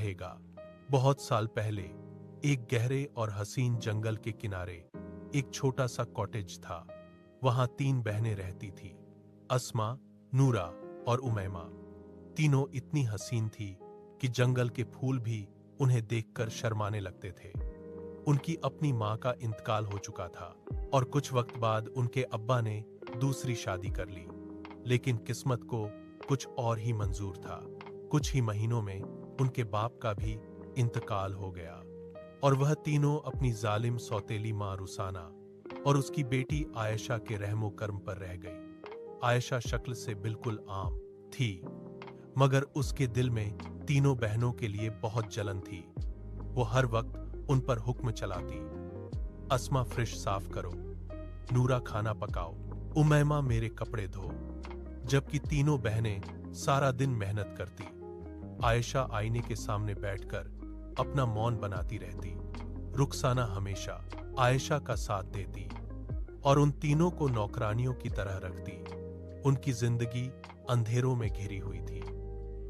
रहेगा। बहुत साल पहले एक गहरे और हसीन जंगल के किनारे एक छोटा सा कॉटेज था। वहां 3 बहनें रहती थी, अस्मा, नूरा और उमैमा। तीनों इतनी हसीन थी कि जंगल के फूल भी उन्हें देखकर शर्माने लगते थे। उनकी अपनी मां का इंतकाल हो चुका था और कुछ वक्त बाद उनके अब्बा ने दूसरी शादी कर ली। लेकिन किस्मत को कुछ और ही मंजूर था। कुछ ही महीनों में उनके बाप का भी इंतकाल हो गया और वह तीनों अपनी जालिम सौतेली मां रुसाना और उसकी बेटी आयशा के रहमो कर्म पर रह गई। आयशा शक्ल से बिल्कुल आम थी, मगर उसके दिल में तीनों बहनों के लिए बहुत जलन थी। वो हर वक्त उन पर हुक्म चलाती, अस्मा फ्रिज साफ करो, नूरा खाना पकाओ, उमैमा मेरे कपड़े धो। जबकि तीनों बहनें सारा दिन मेहनत करती, आयशा आईने के सामने बैठकर अपना मौन बनाती रहती। रुखसाना हमेशा आयशा का साथ देती और उन तीनों को नौकरानियों की तरह रखती। उनकी जिंदगी अंधेरों में घिरी हुई थी।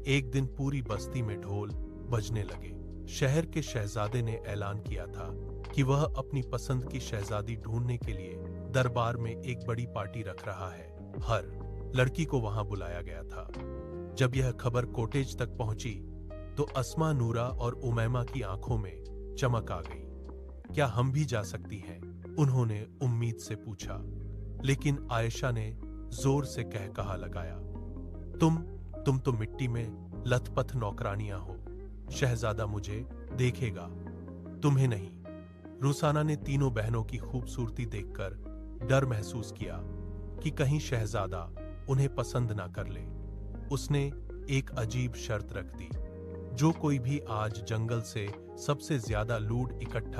एक दिन पूरी बस्ती में ढोल बजने लगे। शहर के शहजादे ने ऐलान किया था कि वह अपनी पसंद की शहजादी ढूंढने के लिए दरबार में एक बड़ी पार्टी रख रहा है। हर लड़की को वहां बुलाया गया था। जब यह खबर कॉटेज तक पहुंची तो अस्मा, नूरा और उमैमा की आंखों में चमक आ गई। क्या हम भी जा सकती हैं? उन्होंने उम्मीद से पूछा। लेकिन आयशा ने जोर से कहा लगाया, तुम तो मिट्टी में लथपथ नौकरानियां हो। शहजादा मुझे देखेगा, तुम्हें नहीं। रुसाना ने तीनों बहनों की खूबसूरती देखकर डर महसूस किया कि कहीं शहजादा उन्हें पसंद ना कर ले। उसने एक अजीब शर्त रख दी, जो कोई भी आज जंगल से सबसे ज्यादा लूड इकट्ठा